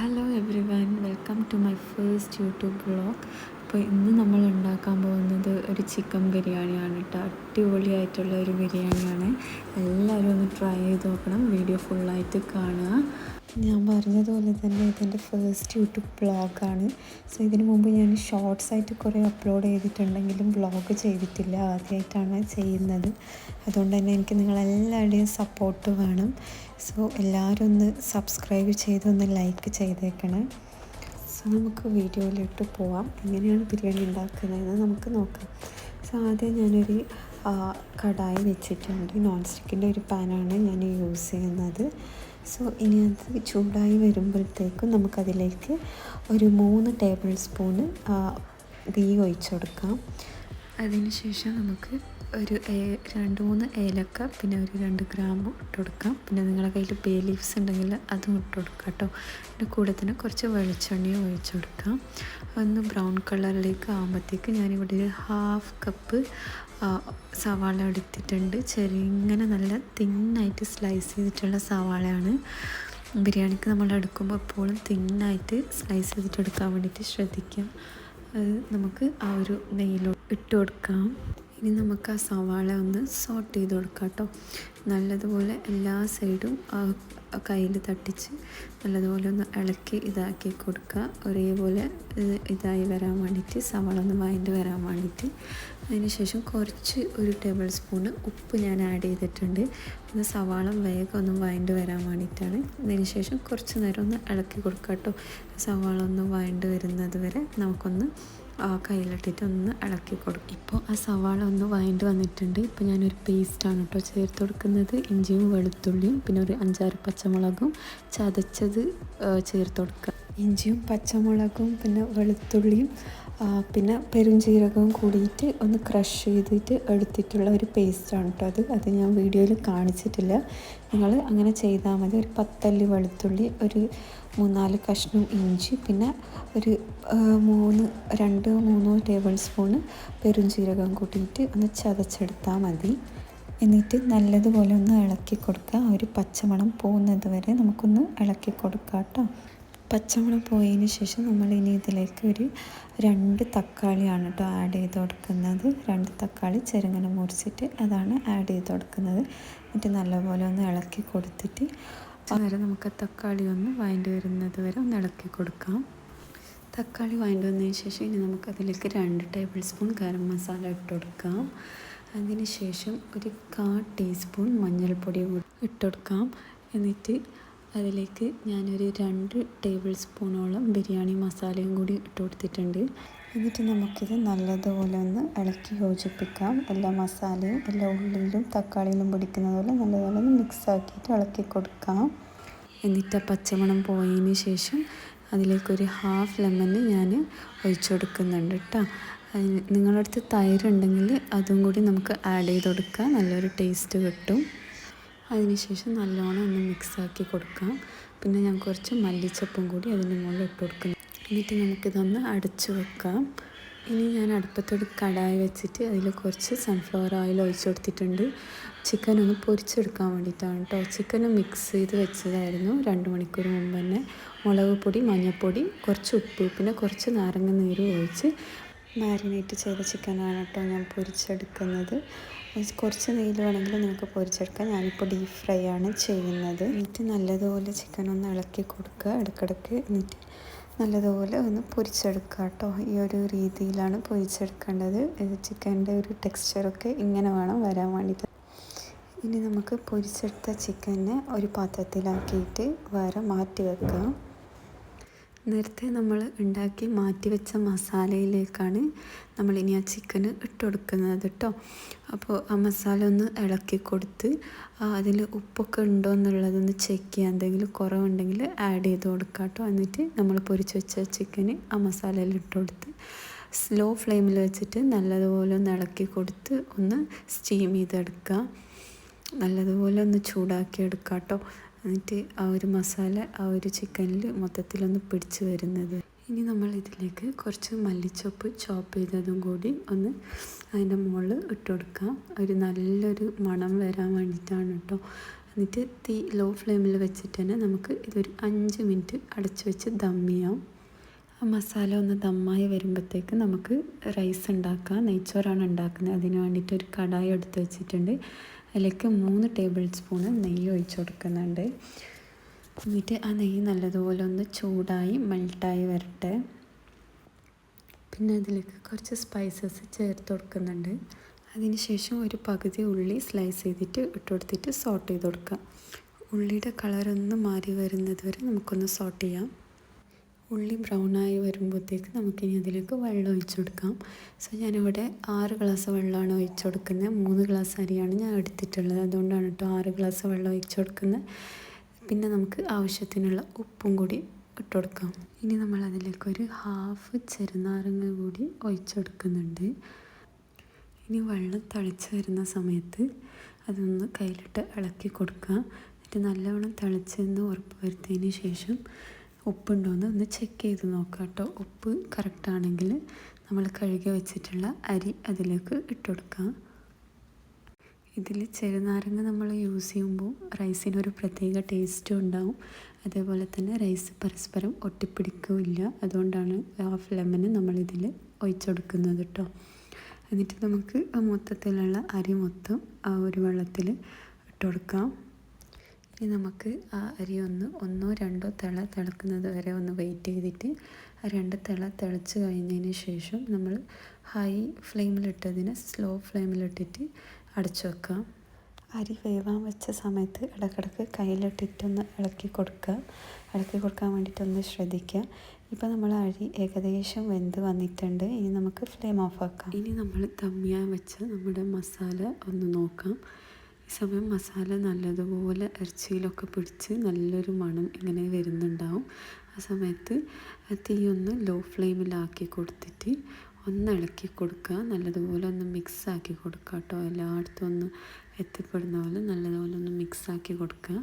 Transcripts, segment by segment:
Hello everyone, welcome to my first YouTube vlog. അപ്പോൾ ഇന്ന് നമ്മൾ ഉണ്ടാക്കാൻ പോകുന്നത് ഒരു ചിക്കൻ ബിരിയാണിയാണ് കേട്ടോ. അടിപൊളിയായിട്ടുള്ള ഒരു ബിരിയാണിയാണ്. എല്ലാവരും ഒന്ന് ട്രൈ ചെയ്ത് നോക്കണം. വീഡിയോ ഫുള്ളായിട്ട് കാണുക. ഞാൻ പറഞ്ഞതുപോലെ തന്നെ ഇതെൻ്റെ ഫസ്റ്റ് യൂട്യൂബ് വ്ളോഗാണ്. സോ ഇതിനു മുമ്പ് ഞാൻ ഷോർട്സ് ആയിട്ട് കുറേ അപ്ലോഡ് ചെയ്തിട്ടുണ്ടെങ്കിലും വ്ളോഗ് ചെയ്തിട്ടില്ല. ആദ്യമായിട്ടാണ് ചെയ്യുന്നത്. അതുകൊണ്ട് തന്നെ എനിക്ക് നിങ്ങളെല്ലാവരുടെയും സപ്പോർട്ട് വേണം. സോ എല്ലാവരും ഒന്ന് സബ്സ്ക്രൈബ് ചെയ്ത് ഒന്ന് ലൈക്ക് ചെയ്തേക്കണം. സോ നമുക്ക് വീഡിയോയിലിട്ട് പോവാം. എങ്ങനെയാണ് ബിരിയാണി ഉണ്ടാക്കുന്നതെന്ന് നമുക്ക് നോക്കാം. സോ ആദ്യം ഞാനൊരു കടായി വെച്ചിട്ടുണ്ട്. നോൺ സ്റ്റിക്കിൻ്റെ ഒരു പാനാണ് ഞാൻ യൂസ് ചെയ്യുന്നത്. സോ ഇനി അത് ചൂടായി വരുമ്പോഴത്തേക്കും നമുക്കതിലേക്ക് ഒരു 3 ടേബിൾ സ്പൂണ് ഗീ ഒഴിച്ച് കൊടുക്കാം. അതിനുശേഷം നമുക്ക് ഒരു 2-3 ഏലക്ക, പിന്നെ ഒരു 2 ഗ്രാമ്പു ഇട്ട് കൊടുക്കാം. പിന്നെ നിങ്ങളുടെ കയ്യിൽ ബേ ലീവ്സ് ഉണ്ടെങ്കിൽ അതും ഇട്ട് കൊടുക്കാം കേട്ടോ. പിന്നെ കൂടെ തന്നെ കുറച്ച് വെളിച്ചെണ്ണയും ഒഴിച്ച് കൊടുക്കാം. ഒന്ന് ബ്രൗൺ കളറിലേക്ക് ആകുമ്പോഴത്തേക്ക് ഞാനിവിടെ ഒരു 1/2 കപ്പ് സവാള എടുത്തിട്ടുണ്ട്. ചെറിങ്ങനെ നല്ല തിന്നായിട്ട് സ്ലൈസ് ചെയ്തിട്ടുള്ള സവാളയാണ്. ബിരിയാണിക്ക് നമ്മൾ എടുക്കുമ്പോൾ എപ്പോഴും തിന്നായിട്ട് സ്ലൈസ് ചെയ്തിട്ട് എടുക്കാൻ വേണ്ടിയിട്ട് ശ്രദ്ധിക്കാം. അത് നമുക്ക് ആ ഒരു നെയ്യിലോട്ട് ഇട്ട് കൊടുക്കാം. ഇനി നമുക്ക് ആ സവാള ഒന്ന് സോട്ട് ചെയ്ത് കൊടുക്കാം കേട്ടോ. നല്ലതുപോലെ എല്ലാ സൈഡും കയ്യിൽ തട്ടിച്ച് നല്ലതുപോലെ ഒന്ന് ഇളക്കി ഇതാക്കി കൊടുക്കുക. ഒരേപോലെ ഇതായി വരാൻ വേണ്ടിയിട്ട്, സവാള ഒന്ന് വഴണ്ട് വരാൻ വേണ്ടിയിട്ട്. അതിന് ശേഷം കുറച്ച് ഒരു ടേബിൾ സ്പൂണ് ഉപ്പ് ഞാൻ ആഡ് ചെയ്തിട്ടുണ്ട്. ഒന്ന് സവാള വേഗം ഒന്ന് വഴണ്ട് വരാൻ വേണ്ടിയിട്ടാണ്. അതിന് ശേഷം കുറച്ച് നേരം ഒന്ന് ഇളക്കി കൊടുക്കുക കേട്ടോ. സവാള ഒന്ന് വഴണ്ട് വരുന്നത് വരെ നമുക്കൊന്ന് കയ്യിലിട്ടിട്ട് ഒന്ന് ഇളക്കി കൊടുക്കും. ഇപ്പോൾ ആ സവാള ഒന്ന് വഴണ്ട് വന്നിട്ടുണ്ട്. ഇപ്പോൾ ഞാനൊരു പേസ്റ്റാണ് കേട്ടോ ചേർത്ത് കൊടുക്കുന്നത്. ഇഞ്ചിയും വെളുത്തുള്ളിയും പിന്നെ ഒരു 5-6 പച്ചമുളകും ചതച്ചത് ചേർത്ത് കൊടുക്കുക. ഇഞ്ചിയും പച്ചമുളകും പിന്നെ വെളുത്തുള്ളിയും പിന്നെ പെരുംജീരകവും കൂടിയിട്ട് ഒന്ന് ക്രഷ് ചെയ്തിട്ട് എടുത്തിട്ടുള്ള ഒരു പേസ്റ്റാണ് കേട്ടോ. അത് ഞാൻ വീഡിയോയിൽ കാണിച്ചിട്ടില്ല. നിങ്ങൾ അങ്ങനെ ചെയ്താൽ മതി. ഒരു 10 അല്ലി വെളുത്തുള്ളി, ഒരു 3-4 കഷ്ണം ഇഞ്ചി, പിന്നെ ഒരു 2-3 ടേബിൾ സ്പൂണ് പെരുംജീരകം കൂട്ടിയിട്ട് ഒന്ന് ചതച്ചെടുത്താൽ മതി. എന്നിട്ട് നല്ലതുപോലെ ഒന്ന് ഇളക്കി കൊടുക്കുക. ഒരു പച്ചമണം പോകുന്നത് വരെ നമുക്കൊന്ന് ഇളക്കി കൊടുക്കാം കേട്ടോ. പച്ചമണം പോയതിന് ശേഷം നമ്മൾ ഇനി ഇതിലേക്ക് ഒരു 2 തക്കാളിയാണ് കേട്ടോ ആഡ് ചെയ്ത് കൊടുക്കുന്നത്. 2 തക്കാളി ചെറുങ്ങനെ മുറിച്ചിട്ട് അതാണ് ആഡ് ചെയ്ത് കൊടുക്കുന്നത്. എന്നിട്ട് നല്ലപോലെ ഒന്ന് ഇളക്കി കൊടുത്തിട്ട് നേരം നമുക്ക് തക്കാളി ഒന്ന് വഴണ്ട് വരുന്നത് വരെ ഒന്ന് ഇളക്കി കൊടുക്കാം. തക്കാളി വഴണ്ട് വന്നതിന് ശേഷം ഇനി നമുക്കതിലേക്ക് 2 ടേബിൾ സ്പൂൺ ഗരം മസാല ഇട്ട് കൊടുക്കാം. അതിന് ശേഷം ഒരു 1/4 ടീസ്പൂൺ മഞ്ഞൾപ്പൊടി ഇട്ട് കൊടുക്കാം. എന്നിട്ട് അതിലേക്ക് ഞാനൊരു 2 ടേബിൾ സ്പൂണോളം ബിരിയാണി മസാലയും കൂടി ഇട്ട് കൊടുത്തിട്ടുണ്ട്. എന്നിട്ട് നമുക്കിത് നല്ലതുപോലെ ഒന്ന് ഇളക്കി യോജിപ്പിക്കാം. എല്ലാ മസാലയും എല്ലാ ഉള്ളിയിലും തക്കാളിയിലും പിടിക്കുന്നത് പോലെ നല്ലതുപോലെ ഒന്ന് മിക്സ് ആക്കിയിട്ട് ഇളക്കി കൊടുക്കാം. എന്നിട്ട് പച്ചമണം പോയതിന് ശേഷം അതിലേക്കൊരു 1/2 ലെമൺ ഞാൻ ഒഴിച്ചു കൊടുക്കുന്നുണ്ട് കേട്ടോ. നിങ്ങളുടെ അടുത്ത് തൈരുണ്ടെങ്കിൽ അതും കൂടി നമുക്ക് ആഡ് ചെയ്ത് കൊടുക്കാം. നല്ലൊരു ടേസ്റ്റ് കിട്ടും. അതിനുശേഷം നല്ലോണം ഒന്ന് മിക്സാക്കി കൊടുക്കാം. പിന്നെ ഞാൻ കുറച്ച് മല്ലിച്ചപ്പും കൂടി അതിന് മുകളിൽ ഇട്ട് കൊടുക്കുന്നു. എന്നിട്ട് നമുക്കിതൊന്ന് അടച്ചു വെക്കാം. ഇനി ഞാൻ അടുപ്പത്തൊരു കടായി വെച്ചിട്ട് അതിൽ കുറച്ച് സൺഫ്ലവർ ഓയിൽ ഒഴിച്ച് കൊടുത്തിട്ടുണ്ട്. ചിക്കൻ ഒന്ന് പൊരിച്ചെടുക്കാൻ വേണ്ടിയിട്ടാണ് കേട്ടോ. ചിക്കൻ മിക്സ് ചെയ്ത് വെച്ചതായിരുന്നു 2 മണിക്കൂർ മുമ്പ് തന്നെ. മുളക് പൊടി, മഞ്ഞൾപ്പൊടി, കുറച്ച് ഉപ്പ്, പിന്നെ കുറച്ച് നാരങ്ങ നീര് ഒഴിച്ച് മാരിനേറ്റ് ചെയ്ത ചിക്കനാണ് കേട്ടോ ഞാൻ പൊരിച്ചെടുക്കുന്നത്. കുറച്ച് നെയ്യിൽ വേണമെങ്കിൽ നിങ്ങൾക്ക് പൊരിച്ചെടുക്കാം. ഞാനിപ്പോൾ ഡീപ്പ് ഫ്രൈ ആണ് ചെയ്യുന്നത്. എന്നിട്ട് നല്ലതുപോലെ ചിക്കൻ ഒന്ന് ഇളക്കി കൊടുക്കുക ഇടയ്ക്കിടയ്ക്ക്. എന്നിട്ട് നല്ലതുപോലെ ഒന്ന് പൊരിച്ചെടുക്കുക കേട്ടോ. ഈ ഒരു രീതിയിലാണ് പൊരിച്ചെടുക്കേണ്ടത്. ചിക്കൻ്റെ ഒരു ടെക്സ്ചറൊക്കെ ഇങ്ങനെ വേണം വരാൻ വേണ്ടിയിട്ട്. ഇനി നമുക്ക് പൊരിച്ചെടുത്ത ചിക്കനെ ഒരു പാത്രത്തിലാക്കിയിട്ട് വേറെ മാറ്റി വെക്കാം. നേരത്തെ നമ്മൾ ഉണ്ടാക്കി മാറ്റി വെച്ച മസാലയിലേക്കാണ് നമ്മളിനി ആ ചിക്കൻ ഇട്ട് കൊടുക്കുന്നത് കേട്ടോ. അപ്പോൾ ആ മസാല ഒന്ന് ഇളക്കി കൊടുത്ത് അതിൽ ഉപ്പൊക്കെ ഉണ്ടോ എന്നുള്ളതൊന്ന് ചെക്ക് ചെയ്യാൻ, എന്തെങ്കിലും കുറവുണ്ടെങ്കിൽ ആഡ് ചെയ്ത് കൊടുക്കാം കേട്ടോ. എന്നിട്ട് നമ്മൾ പൊരിച്ച് വെച്ച ചിക്കന് ആ മസാലയിൽ ഇട്ട് കൊടുത്ത് സ്ലോ ഫ്ലെയിമിൽ വെച്ചിട്ട് നല്ലതുപോലെ ഒന്ന് ഇളക്കി കൊടുത്ത് ഒന്ന് സ്റ്റീം ചെയ്തെടുക്കുക. നല്ലതുപോലെ ഒന്ന് ചൂടാക്കി എടുക്കാം കേട്ടോ. എന്നിട്ട് ആ ഒരു മസാല ആ ഒരു ചിക്കനിൽ മൊത്തത്തിലൊന്ന് പിടിച്ച് വരുന്നത്. ഇനി നമ്മൾ ഇതിലേക്ക് കുറച്ച് മല്ലിച്ചപ്പ് ചോപ്പ് ചെയ്തതും കൂടി ഒന്ന് അതിൻ്റെ മുകളിൽ ഇട്ട് കൊടുക്കാം. ഒരു നല്ലൊരു മണം വരാൻ വേണ്ടിയിട്ടാണ് കേട്ടോ. എന്നിട്ട് തീ ലോ ഫ്ലെയിമിൽ വെച്ചിട്ട് തന്നെ നമുക്ക് ഇതൊരു 5 മിനിറ്റ് അടച്ച് വെച്ച് ദം ചെയ്യാം. ആ മസാല ഒന്ന് ദമ്മായി വരുമ്പോഴത്തേക്ക് നമുക്ക് റൈസ് ഉണ്ടാക്കാം. നെയ്ച്ചോറാണ് ഉണ്ടാക്കുന്നത്. അതിന് വേണ്ടിയിട്ട് ഒരു കടായി എടുത്ത് വെച്ചിട്ടുണ്ട്. അതിലേക്ക് 3 ടേബിൾ സ്പൂണ് നെയ്യ് ഒഴിച്ച് കൊടുക്കുന്നുണ്ട്. എന്നിട്ട് ആ നെയ്യ് നല്ലതുപോലെ ഒന്ന് ചൂടായി മെൽട്ടായി വരട്ടെ. പിന്നെ അതിലേക്ക് കുറച്ച് സ്പൈസസ് ചേർത്ത് കൊടുക്കുന്നുണ്ട്. അതിന് ശേഷം ഒരു പകുതി ഉള്ളി സ്ലൈസ് ചെയ്തിട്ട് ഇട്ട് കൊടുത്തിട്ട് സോട്ട് ചെയ്ത് കൊടുക്കാം. ഉള്ളിയുടെ കളറൊന്ന് മാറി വരുന്നത് വരെ നമുക്കൊന്ന് സോട്ട് ചെയ്യാം. ഉള്ളി ബ്രൗണായി വരുമ്പോഴത്തേക്ക് നമുക്കിനി അതിലേക്ക് വെള്ളം ഒഴിച്ചു കൊടുക്കാം. സോ ഞാനിവിടെ 6 ഗ്ലാസ് വെള്ളമാണ് ഒഴിച്ചു കൊടുക്കുന്നത്. 3 ഗ്ലാസ് അരിയാണ് ഞാൻ എടുത്തിട്ടുള്ളത്. അതുകൊണ്ടാണ് കേട്ടോ 6 ഗ്ലാസ് വെള്ളം ഒഴിച്ചു കൊടുക്കുന്നത്. പിന്നെ നമുക്ക് ആവശ്യത്തിനുള്ള ഉപ്പും കൂടി ഇട്ട് കൊടുക്കാം. ഇനി നമ്മൾ അതിലേക്കൊരു ഹാഫ് ചെറുനാരങ്ങ കൂടി ഒഴിച്ചു കൊടുക്കുന്നുണ്ട്. ഇനി വെള്ളം തിളച്ച് വരുന്ന സമയത്ത് അതൊന്ന് കയ്യിലിട്ട് ഇളക്കി കൊടുക്കുക. എന്നിട്ട് നല്ലവണ്ണം തിളച്ചെന്ന് ഉറപ്പ് വരുത്തിയതിന് ശേഷം ഉപ്പുണ്ടോയെന്ന് ഒന്ന് ചെക്ക് ചെയ്ത് നോക്കുക കേട്ടോ. ഉപ്പ് കറക്റ്റാണെങ്കിൽ നമ്മൾ കഴുകി വെച്ചിട്ടുള്ള അരി അതിലേക്ക് ഇട്ട് കൊടുക്കുക. ഇതിൽ ചെറുനാരങ്ങ നമ്മൾ യൂസ് ചെയ്യുമ്പോൾ റൈസിനൊരു പ്രത്യേക ടേസ്റ്റും ഉണ്ടാവും. അതേപോലെ തന്നെ റൈസ് പരസ്പരം ഒട്ടിപ്പിടിക്കില്ല. അതുകൊണ്ടാണ് ഹാഫ് ലെമൺ നമ്മളിതിൽ ഒഴിച്ചെടുക്കുന്നത് കേട്ടോ. എന്നിട്ട് നമുക്ക് മൊത്തത്തിലുള്ള അരി മൊത്തം ആ ഒരു വെള്ളത്തിൽ ഇട്ട് കൊടുക്കാം. ഇനി നമുക്ക് ആ അരി ഒന്നോ രണ്ടോ തിളക്കുന്നത് വരെ ഒന്ന് വെയിറ്റ് ചെയ്തിട്ട് ആ 2 തിളച്ച് കഴിഞ്ഞതിന് ശേഷം നമ്മൾ ഹൈ ഫ്ലെയിമിലിട്ടതിന് സ്ലോ ഫ്ലെയിമിലിട്ടിട്ട് അടച്ചു വെക്കാം. അരി വേവാൻ വെച്ച സമയത്ത് ഇടയ്ക്കിടയ്ക്ക് കയ്യിലിട്ടിട്ടൊന്ന് ഇളക്കി കൊടുക്കാൻ വേണ്ടിയിട്ടൊന്ന് ശ്രദ്ധിക്കുക. ഇപ്പോൾ നമ്മൾ അരി ഏകദേശം വെന്ത് വന്നിട്ടുണ്ട്. ഇനി നമുക്ക് ഫ്ലെയിം ഓഫ് ആക്കാം. ഇനി നമ്മൾ ദമ്മിയാൻ വെച്ച നമ്മുടെ മസാല ഒന്ന് നോക്കാം. ഈ സമയം മസാല നല്ലതുപോലെ ഇറച്ചിയിലൊക്കെ പിടിച്ച് നല്ലൊരു മണം ഇങ്ങനെ വരുന്നുണ്ടാവും. ആ സമയത്ത് തീ ഒന്ന് ലോ ഫ്ലെയിമിലാക്കി കൊടുത്തിട്ട് ഒന്ന് ഇളക്കി കൊടുക്കുക. നല്ലതുപോലെ ഒന്ന് മിക്സാക്കി കൊടുക്കുക കേട്ടോ. എല്ലായിടത്തും ഒന്ന് എത്തിപ്പെടുന്ന പോലെ നല്ലതുപോലെ ഒന്ന് മിക്സാക്കി കൊടുക്കുക.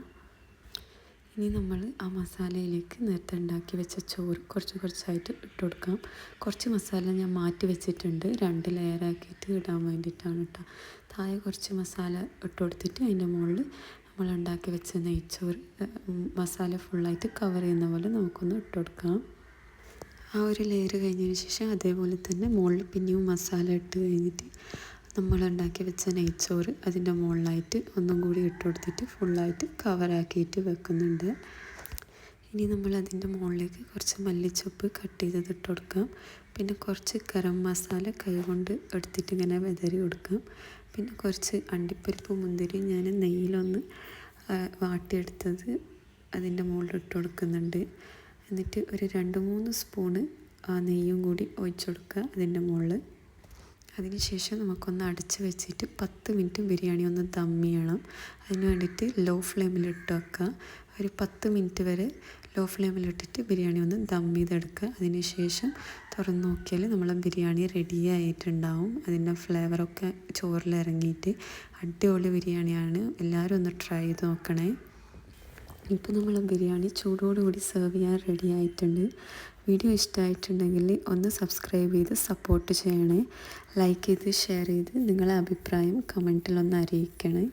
ഇനി നമ്മൾ ആ മസാലയിലേക്ക് നേരത്തെ ഉണ്ടാക്കി വെച്ച ചോറ് കുറച്ചായിട്ട് ഇട്ട് കൊടുക്കാം. കുറച്ച് മസാല ഞാൻ മാറ്റി വെച്ചിട്ടുണ്ട് 2 ലെയറാക്കിയിട്ട് ഇടാൻ വേണ്ടിയിട്ടാണ് കേട്ടോ. താഴെ കുറച്ച് മസാല ഇട്ട് കൊടുത്തിട്ട് അതിൻ്റെ മുകളിൽ നമ്മൾ ഉണ്ടാക്കി വെച്ച നെയ്ച്ചോറ് മസാല ഫുള്ളായിട്ട് കവർ ചെയ്യുന്ന പോലെ നമുക്കൊന്ന് ഇട്ട് കൊടുക്കാം. ആ ഒരു ലെയർ കഴിഞ്ഞതിന് ശേഷം അതേപോലെ തന്നെ മുകളിൽ പിന്നെയും മസാല ഇട്ട് കഴിഞ്ഞിട്ട് നമ്മളുണ്ടാക്കി വെച്ച നെയ്ച്ചോറ് അതിൻ്റെ മുകളിലായിട്ട് ഒന്നും കൂടി ഇട്ട് കൊടുത്തിട്ട് ഫുള്ളായിട്ട് കവറാക്കിയിട്ട് വെക്കുന്നുണ്ട്. ഇനി നമ്മൾ അതിൻ്റെ മുകളിലേക്ക് കുറച്ച് മല്ലിച്ചപ്പ് കട്ട് ചെയ്തത് ഇട്ട് കൊടുക്കാം. പിന്നെ കുറച്ച് ഗരം മസാല കൈ കൊണ്ട് എടുത്തിട്ട് ഇങ്ങനെ വിതറി കൊടുക്കാം. പിന്നെ കുറച്ച് അണ്ടിപ്പരിപ്പ് മുന്തിരി ഞാൻ നെയ്യിലൊന്ന് വാട്ടിയെടുത്തത് അതിൻ്റെ മുകളിൽ ഇട്ട് കൊടുക്കുന്നുണ്ട്. എന്നിട്ട് ഒരു 2-3 സ്പൂണ് ആ നെയ്യും കൂടി ഒഴിച്ചു കൊടുക്കുക അതിൻ്റെ മുകളിൽ. അതിനുശേഷം നമുക്കൊന്ന് അടച്ച് വെച്ചിട്ട് 10 മിനിറ്റ് ബിരിയാണി ഒന്ന് ദം ചെയ്യണം. അതിന് വേണ്ടിയിട്ട് ലോ ഫ്ലെയിമിലിട്ട് വെക്കുക. ഒരു 10 മിനിറ്റ് വരെ ലോ ഫ്ലെയിമിലിട്ടിട്ട് ബിരിയാണി ഒന്ന് ദം ചെയ്തെടുക്കുക. അതിന് ശേഷം തുറന്ന് നോക്കിയാൽ നമ്മളെ ബിരിയാണി റെഡി ആയിട്ടുണ്ടാവും. അതിൻ്റെ ഫ്ലേവറൊക്കെ ചോറിൽ ഇറങ്ങിയിട്ട് അടിപൊളി ബിരിയാണിയാണ്. എല്ലാവരും ഒന്ന് ട്രൈ ചെയ്ത് നോക്കണേ. ഇപ്പോൾ നമ്മൾ ബിരിയാണി ചൂടോടുകൂടി സെർവ് ചെയ്യാൻ റെഡി ആയിട്ടുണ്ട്. വീഡിയോ ഇഷ്ടമായിട്ടുണ്ടെങ്കിൽ ഒന്ന് സബ്സ്ക്രൈബ് ചെയ്ത് സപ്പോർട്ട് ചെയ്യണേ. ലൈക്ക് ചെയ്ത് ഷെയർ ചെയ്ത് നിങ്ങളെ അഭിപ്രായം കമൻറ്റിലൊന്ന് അറിയിക്കണേ.